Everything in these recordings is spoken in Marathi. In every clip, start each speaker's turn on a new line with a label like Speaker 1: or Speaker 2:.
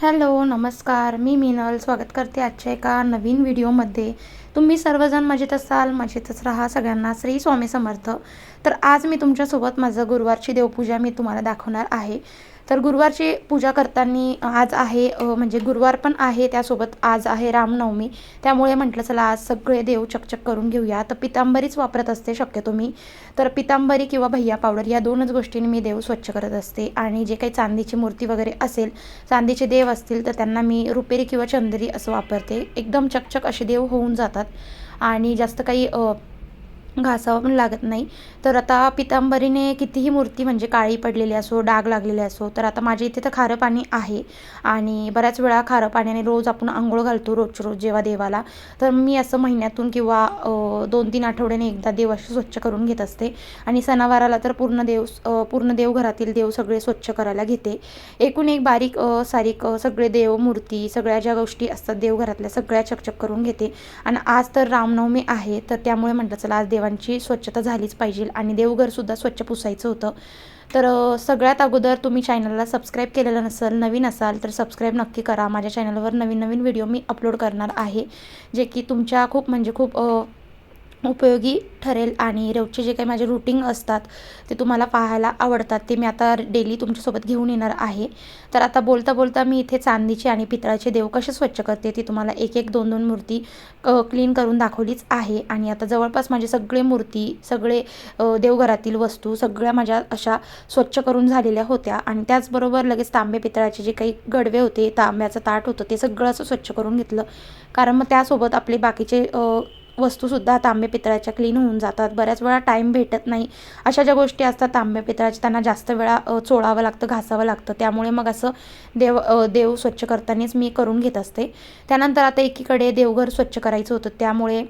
Speaker 1: हॅलो, नमस्कार. मी मीनल स्वागत करते आजच्या एका नवीन व्हिडिओमध्ये. तुम्ही सर्वजण मजेत असाल, मजेतच राहा. सगळ्यांना श्री स्वामी समर्थ. तर आज मी तुमच्यासोबत माझं गुरुवारची देवपूजा मी तुम्हाला दाखवणार आहे. तर गुरुवारची पूजा करताना आज आहे म्हणजे गुरुवार पण आहे, त्यासोबत आज आहे रामनवमी. त्यामुळे म्हटलं चला आज सगळे देव चकचक करून घेऊया. तर पितांबरीच वापरत असते शक्यतो मी. तर पितांबरी किंवा भैया पावडर या दोनच गोष्टींनी मी देव स्वच्छ करत असते. आणि जे काही चांदीची मूर्ती वगैरे असेल, चांदीचे देव असतील, तर त्यांना मी रुपेरी किंवा चंदेरी असं वापरते. एकदम चकचक असे देव होऊन जातात आणि जास्त काही घासावं पण लागत नाही. तर आता पितांबरीने कितीही मूर्ती म्हणजे काळी पडलेली असो, डाग लागलेले असो, तर आता माझ्या इथे तर खारं पाणी आहे आणि बऱ्याच वेळा खारं पाण्याने रोज आपण अंघोळ घालतो रोजच्या रोज जेव्हा देवाला. तर मी असं महिन्यातून किंवा 2-3 आठवड्याने एकदा देव असे स्वच्छ करून घेत असते. आणि सणावाराला तर पूर्ण देवघरातील देव सगळे स्वच्छ करायला घेते. एकूण एक बारीक सारीक सगळे देव, मूर्ती, सगळ्या ज्या गोष्टी असतात देवघरातल्या सगळ्या चकचक करून घेते. आणि आज तर रामनवमी आहे, तर त्यामुळे म्हटलं चला आज देवांची स्वच्छता झालीच पाहिजे आणि देवघरसुद्धा स्वच्छ पुसायचं होतं. तर सगळ्यात अगोदर तुम्ही चॅनलला सबस्क्राईब केलेलं नसेल, नवीन असाल तर सबस्क्राईब नक्की करा. माझ्या चॅनलवर नवीन नवीन व्हिडिओ मी अपलोड करणार आहे, जे की तुमच्या खूप म्हणजे खूप उपयोगी ठरेल. आणि रोजचे जे काही माझे रूटीन असतात ते तुम्हाला पाहायला आवडतात, ते मी आता डेली तुमच्यासोबत घेऊन येणार आहे. तर आता बोलता बोलता मी इथे चांदीचे आणि पितळाचे देव कसे स्वच्छ करते ती तुम्हाला एक एक दोन दोन मूर्ती क्लीन करून दाखवलीच आहे. आणि आता जवळपास माझे सगळे मूर्ती, सगळे देवघरातील वस्तू सगळ्या माझ्या अशा स्वच्छ करून झालेल्या होत्या. आणि त्याचबरोबर लगेच तांबे पितळाचे जे काही गडवे होते, तांब्याचं ताट होतं, ते सगळं असं स्वच्छ करून घेतलं. कारण मग त्यासोबत आपले बाकीचे वस्तूसुद्धा तांबे पितळाच्या क्लीन होऊन जातात. बऱ्याच वेळा टाईम भेटत नाही. अशा ज्या गोष्टी असतात तांब्या पितळाच्या, त्यांना जास्त वेळा चोळावं लागतं, घासावं लागतं. त्यामुळे मग असं देव स्वच्छ करतानाच मी करून घेत असते. त्यानंतर आता एकीकडे देवघर स्वच्छ करायचं होतं, त्यामुळे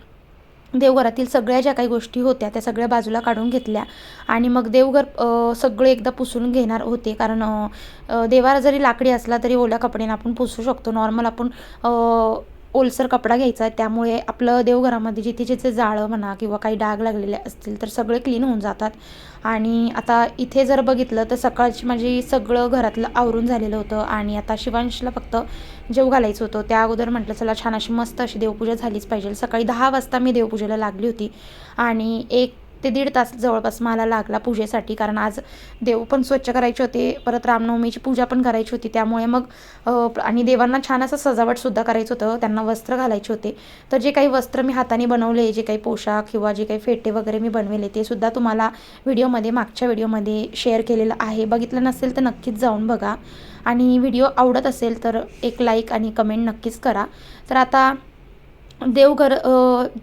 Speaker 1: देवघरातील सगळ्या ज्या काही गोष्टी होत्या त्या सगळ्या बाजूला काढून घेतल्या. आणि मग देवघर सगळे एकदा पुसून घेणार होते. कारण देवारा जरी लाकडी असला तरी ओल्या कपड्याने आपण पुसू शकतो. नॉर्मल आपण ओलसर कपडा घ्यायचा आहे, त्यामुळे आपलं देवघरामध्ये जिथे जिथे जाळं म्हणा किंवा काही डाग लागलेले असतील तर सगळे क्लीन होऊन जातात. आणि आता इथे जर बघितलं तर सकाळची माझी सगळं घरातलं आवरून झालेलं होतं आणि आता शिवांशला फक्त जेव घालायचं होतं. त्या अगोदर म्हटलं चला छान अशी मस्त अशी देवपूजा झालीच पाहिजे. सकाळी 10 वाजता मी देवपूजेला लागली होती आणि 1 ते 1.5 तास जवळपास मला लागला पूजेसाठी. कारण आज देव पण स्वच्छ करायचे होते, परत रामनवमीची पूजा पण करायची होती. त्यामुळे मग आणि देवांना छान असं सजावटसुद्धा करायचं होतं, त्यांना वस्त्र घालायचे होते. तर जे काही वस्त्र मी हाताने बनवले, जे काही पोशाख किंवा जे काही फेटे वगैरे मी बनवले, ते सुद्धा तुम्हाला मागच्या व्हिडिओमध्ये शेअर केलेलं आहे. बघितलं नसेल तर नक्कीच जाऊन बघा. आणि व्हिडिओ आवडत असेल तर एक लाईक आणि कमेंट नक्कीच करा. तर आता देवघर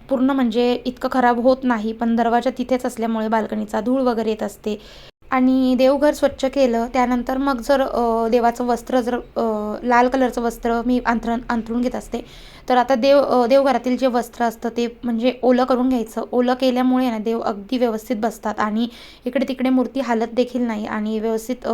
Speaker 1: पूर्ण म्हणजे इतकं खराब होत नाही, पण दरवाजा तिथेच असल्यामुळे बाल्कनीचा धूळ वगैरे येत असते. आणि देवघर स्वच्छ केलं त्यानंतर मग जर देवाचं वस्त्र जर लाल कलरचं वस्त्र मी अंथरून घेत असते. तर आता देवघरातील जे वस्त्र असतं ते म्हणजे ओलं करून घ्यायचं. ओलं केल्यामुळे ना देव अगदी व्यवस्थित बसतात आणि इकडे तिकडे मूर्ती हालत देखील नाही आणि व्यवस्थित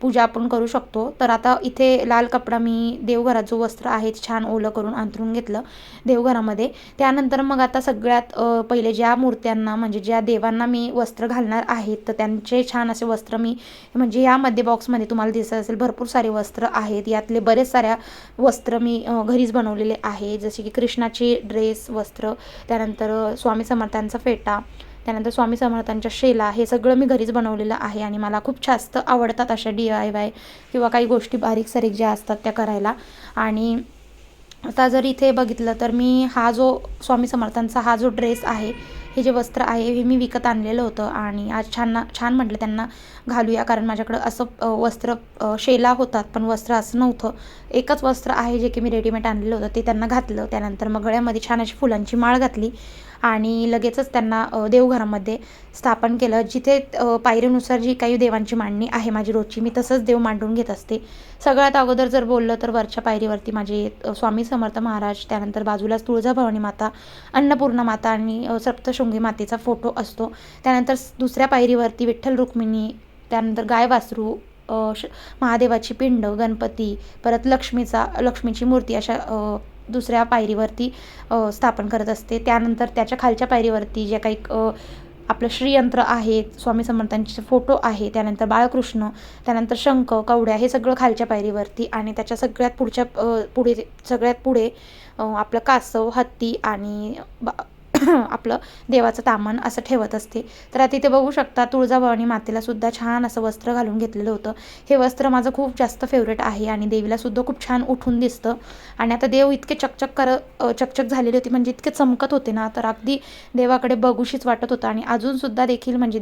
Speaker 1: पूजा आपण करू शकतो. तर आता इथे लाल कपडा मी देवघरात जो वस्त्र आहे छान ओलं करून अंथरून घेतलं देवघरामध्ये. त्यानंतर मग आता सगळ्यात पहिले ज्या मूर्त्यांना म्हणजे ज्या देवांना मी वस्त्र घालणार आहेत, तर त्यांचे छान असे वस्त्र मी म्हणजे यामध्ये बॉक्समध्ये तुम्हाला दिसत असेल भरपूर सारे वस्त्र आहेत. यातले बरेच साऱ्या वस्त्र मी घरीच बनवलेले आहे, जसे की कृष्णाची ड्रेस वस्त्र, त्यानंतर स्वामी समर्थांचा फेटा, त्यानंतर स्वामी समर्थांच्या शेला, हे सगळं मी घरीच बनवलेलं आहे. आणि मला खूप जास्त आवडतात अशा DIY किंवा काही गोष्टी बारीक सारीक ज्या असतात त्या करायला. आणि आता जर इथे बघितलं तर मी हा जो स्वामी समर्थांचा हा जो ड्रेस आहे, हे जे वस्त्र आहे हे मी विकत आणलेलं होतं आणि आज छान म्हटलं त्यांना घालूया. कारण माझ्याकडं असं वस्त्र शेला होतात पण वस्त्र असं नव्हतं. एकच वस्त्र आहे जे की मी रेडीमेड आणलेलं होतं, ते त्यांना घातलं. त्यानंतर मग गळ्यामध्ये छान अशी फुलांची माळ घातली आणि लगेचच त्यांना देवघरामध्ये स्थापन केलं. जिथे पायरीनुसार जी काही देवांची मांडणी आहे माझी रोजची, मी तसंच देव मांडून घेत असते. सगळ्यात अगोदर जर बोललं तर वरच्या पायरीवरती माझे स्वामी समर्थ महाराज, त्यानंतर बाजूलाच तुळजाभवानी माता, अन्नपूर्णा माता आणि सप्तशृंगी मातेचा फोटो असतो. त्यानंतर दुसऱ्या पायरीवरती विठ्ठल रुक्मिणी, त्यानंतर गाय वासरू, महादेवाची पिंड, गणपती, परत लक्ष्मीची मूर्ती अशा दुसऱ्या पायरीवरती स्थापन करत असते. त्यानंतर त्याच्या खालच्या पायरीवरती ज्या काही आपलं श्रीयंत्र आहे, स्वामी समर्थांचे फोटो आहे, त्यानंतर बाळकृष्ण, त्यानंतर शंख, कवड्या हे सगळं खालच्या पायरीवरती आणि त्याच्या सगळ्यात पुढच्या सगळ्यात पुढे आपलं कासव, हत्ती आणि आपलं देवाचं तामान असं ठेवत असते. तर आता इथे बघू शकता तुळजाभवानी मातेला सुद्धा छान असं वस्त्र घालून घेतलेलं होतं. हे वस्त्र माझं खूप जास्त फेवरेट आहे आणि देवीला सुद्धा खूप छान उठून दिसतं. आणि आता देव इतके चकचक झालेले होते, म्हणजे इतके चमकत होते ना, तर अगदी देवाकडे बघूशीच वाटत होतं. आणि अजूनसुद्धा देखील म्हणजे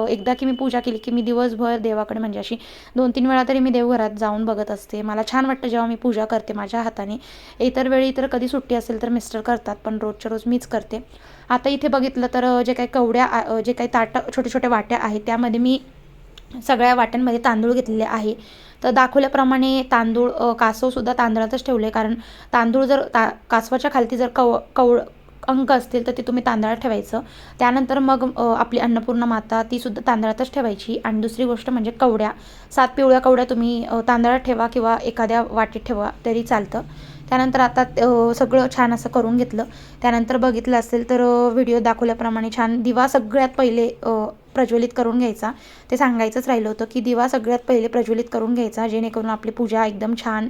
Speaker 1: एकदा की मी पूजा केली की मी दिवसभर देवाकडे म्हणजे अशी 2-3 वेळा तरी मी देवघरात जाऊन बघत असते. मला छान वाटतं जेव्हा मी पूजा करते माझ्या हाताने. इतर वेळी तर कधी सुट्टी असेल तर मिस्टर करतात, पण रोजच्या रोज मीच करते. आता इथे बघितलं तर जे काही जे काही ताटं छोटे छोटे वाट्या आहेत त्यामध्ये मी सगळ्या वाट्यांमध्ये तांदूळ घेतलेले आहे. तर दाखवल्याप्रमाणे तांदूळ कासवसुद्धा तांदळातच ठेवले, कारण तांदूळ जर कासवाच्या खालती जर अंक असतील तर ते तुम्ही तांदळात ठेवायचं. त्यानंतर मग आपली अन्नपूर्णा माता तीसुद्धा तांदळातच ठेवायची. आणि दुसरी गोष्ट म्हणजे कवड्या, 7 पिवळ्या कवड्या तुम्ही तांदळात ठेवा किंवा एखाद्या वाटीत ठेवा तरी चालतं. त्यानंतर आता सगळं छान असं करून घेतलं. त्यानंतर बघितलं असेल तर व्हिडिओ दाखवल्याप्रमाणे छान दिवा सगळ्यात पहिले प्रज्वलित करून घ्यायचा. ते सांगायचंच राहिलं होतं की दिवा सगळ्यात पहिले प्रज्वलित करून घ्यायचा, जेणेकरून आपली पूजा एकदम छान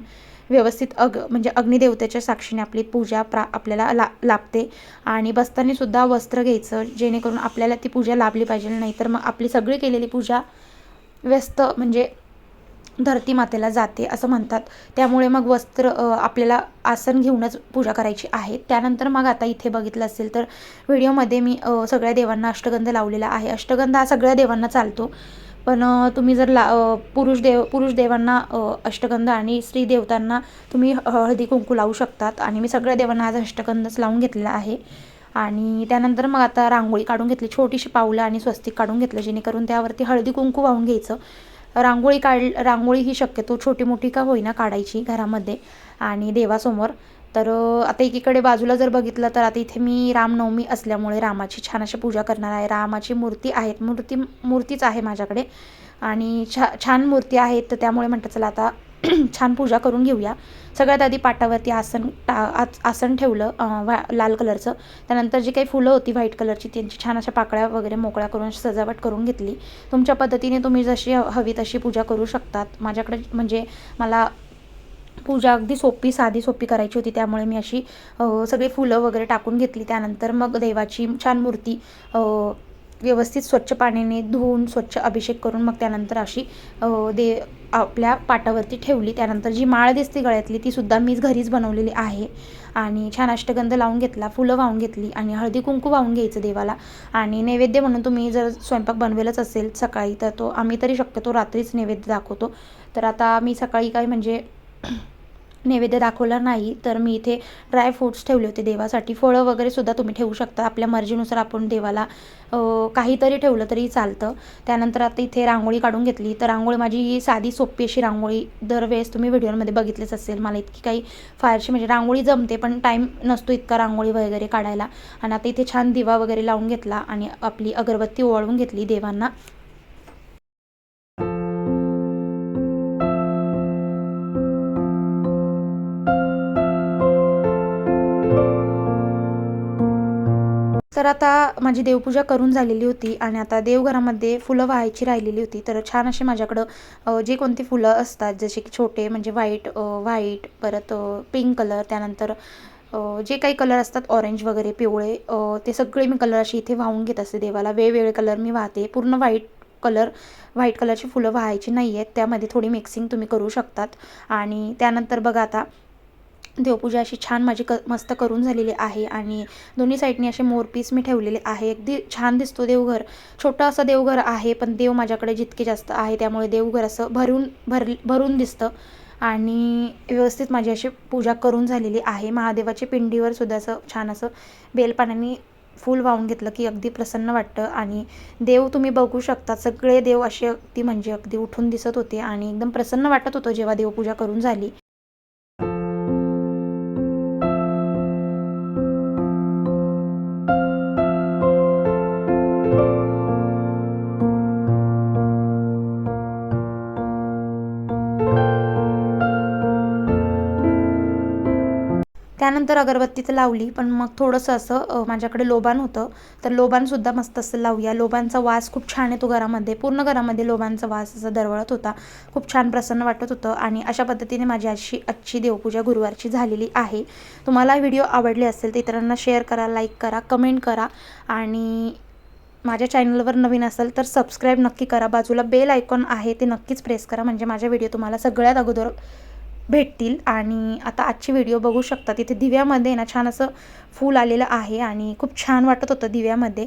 Speaker 1: व्यवस्थित म्हणजे अग्निदेवतेच्या साक्षीने आपली पूजा आपल्याला लाभते. आणि बसतानासुद्धा वस्त्र घ्यायचं, जेणेकरून आपल्याला ती पूजा लाभली पाहिजे, नाही तर मग आपली सगळी केलेली पूजा व्यस्त म्हणजे धरती मातेला जाते असं म्हणतात. त्यामुळे मग वस्त्र आपल्याला आसन घेऊनच पूजा करायची आहे. त्यानंतर मग आता इथे बघितलं असेल तर व्हिडिओमध्ये मी सगळ्या देवांना अष्टगंध लावलेला आहे. अष्टगंध हा सगळ्या देवांना चालतो, पण तुम्ही जर पुरुष देवांना अष्टगंध आणि स्त्री देवतांना तुम्ही हळदी कुंकू लावू शकतात. आणि मी सगळ्या देवांना आज अष्टगंधच लावून घेतलेला आहे. आणि त्यानंतर मग आता रांगोळी काढून घेतली, छोटीशी पावलं आणि स्वस्तिक काढून घेतलं, जेणेकरून त्यावरती हळदी कुंकू वाहून घ्यायचं. रांगोळी ही शक्यतो छोटी मोठी का होईना काढायची घरामध्ये आणि देवासमोर. तर आता एकीकडे बाजूला जर बघितलं तर आता इथे मी रामनवमी असल्यामुळे रामाची छान अशी पूजा करणार आहे. रामाची मूर्ती आहेत, मूर्तीच आहे माझ्याकडे आणि छान मूर्ती आहेत, तर त्यामुळे म्हणतात चला आता छान पूजा करून घेऊया. सगळ्यात आधी पाटावरती आसन ठेवलं लाल कलरचं. त्यानंतर जी काही फुलं होती व्हाईट कलरची त्यांची छान अशा पाकळ्या वगैरे मोकळ्या करून सजावट करून घेतली. तुमच्या पद्धतीने तुम्ही जशी हवी तशी पूजा करू शकतात. माझ्याकडे म्हणजे मला पूजा अगदी साधी सोपी करायची होती, त्यामुळे मी अशी सगळी फुलं वगैरे टाकून घेतली. त्यानंतर मग देवाची छान मूर्ती व्यवस्थित स्वच्छ पाण्याने धुवून स्वच्छ अभिषेक करून मग त्यानंतर अशी आपल्या पाटावरती ठेवली. त्यानंतर जी माळ दिसते गळ्यातली तीसुद्धा मीच घरीच बनवलेली आहे. आणि छान अष्टगंध लावून घेतला, फुलं वाहून घेतली आणि हळदी कुंकू वाहून घ्यायचं देवाला. आणि नैवेद्य म्हणून तुम्ही जर स्वयंपाक बनवेलच असेल सकाळी तर आम्ही तरी शक्यतो रात्रीच नैवेद्य दाखवतो. तर आता मी सकाळी काय म्हणजे नैवेद्य दाखवला नाही, तर मी इथे ड्रायफ्रूट्स ठेवले होते देवासाठी. फळं वगैरे सुद्धा तुम्ही ठेवू शकता आपल्या मर्जीनुसार. आपण देवाला काहीतरी ठेवलं तरी चालतं. त्यानंतर आता इथे रांगोळी काढून घेतली. तर रांगोळी माझी साधी सोपी अशी रांगोळी दरवेळेस तुम्ही व्हिडिओमध्ये बघितलेच असेल. मला इतकी काही फारशी म्हणजे रांगोळी जमते, पण टाईम नसतो इतका रांगोळी वगैरे काढायला. आणि आता इथे छान दिवा वगैरे लावून घेतला आणि आपली अगरबत्ती ओवाळून घेतली देवांना. तर आता माझी देवपूजा करून झालेली होती आणि आता देवघरामध्ये फुलं वाहायची राहिलेली होती. तर छान असे माझ्याकडं जे कोणती फुलं असतात जसे की छोटे म्हणजे व्हाईट परत पिंक कलर, त्यानंतर जे काही कलर असतात ऑरेंज वगैरे पिवळे, ते सगळे मी कलर अशी इथे वाहून घेत असते देवाला. वेगवेगळे कलर मी वाहते. पूर्ण व्हाईट कलरची फुलं वाहायची नाही आहेत, त्यामध्ये थोडी मिक्सिंग तुम्ही करू शकतात. आणि त्यानंतर बघा आता देवपूजा अशी छान माझी मस्त करून झालेली आहे. आणि दोन्ही साईडनी असे मोरपीस मी ठेवलेले आहे. अगदी छान दिसतो देवघर. छोटं असं देवघर आहे, पण देव माझ्याकडे जितके जास्त आहे त्यामुळे देवघर असं भरून दिसतं. आणि व्यवस्थित माझी अशी पूजा करून झालेली आहे. महादेवाच्या पिंडीवर सुद्धा असं छान असं बेलपानाने फूल वाहून घेतलं की अगदी प्रसन्न वाटतं. आणि देव तुम्ही बघू शकता सगळे देव असे अगदी म्हणजे अगदी उठून दिसत होते आणि एकदम प्रसन्न वाटत होतं जेव्हा देवपूजा करून झाली. त्यानंतर अगरबत्तीचं लावली, पण मग थोडंसं असं माझ्याकडे लोबान होतं, तर लोबानसुद्धा मस्त असं लावूया. लोबानचा वास खूप छान येतो घरामध्ये, पूर्ण घरामध्ये लोबानचा वास असा दरवळत होता. खूप छान प्रसन्न वाटत होतं आणि अशा पद्धतीने माझी आजची देवपूजा गुरुवारची झालेली आहे. तुम्हाला व्हिडिओ आवडले असेल तर इतरांना शेअर करा, लाईक करा, कमेंट करा आणि माझ्या चॅनलवर नवीन असेल तर सबस्क्राईब नक्की करा. बाजूला बेल आयकॉन आहे ते नक्कीच प्रेस करा, म्हणजे माझे व्हिडिओ तुम्हाला सगळ्यात अगोदर भेटतील. आणि आता आजची व्हिडिओ बघू शकता, तिथे दिव्यामध्ये ना छान असं फूल आलेलं आहे आणि खूप छान वाटत होतं दिव्यामध्ये.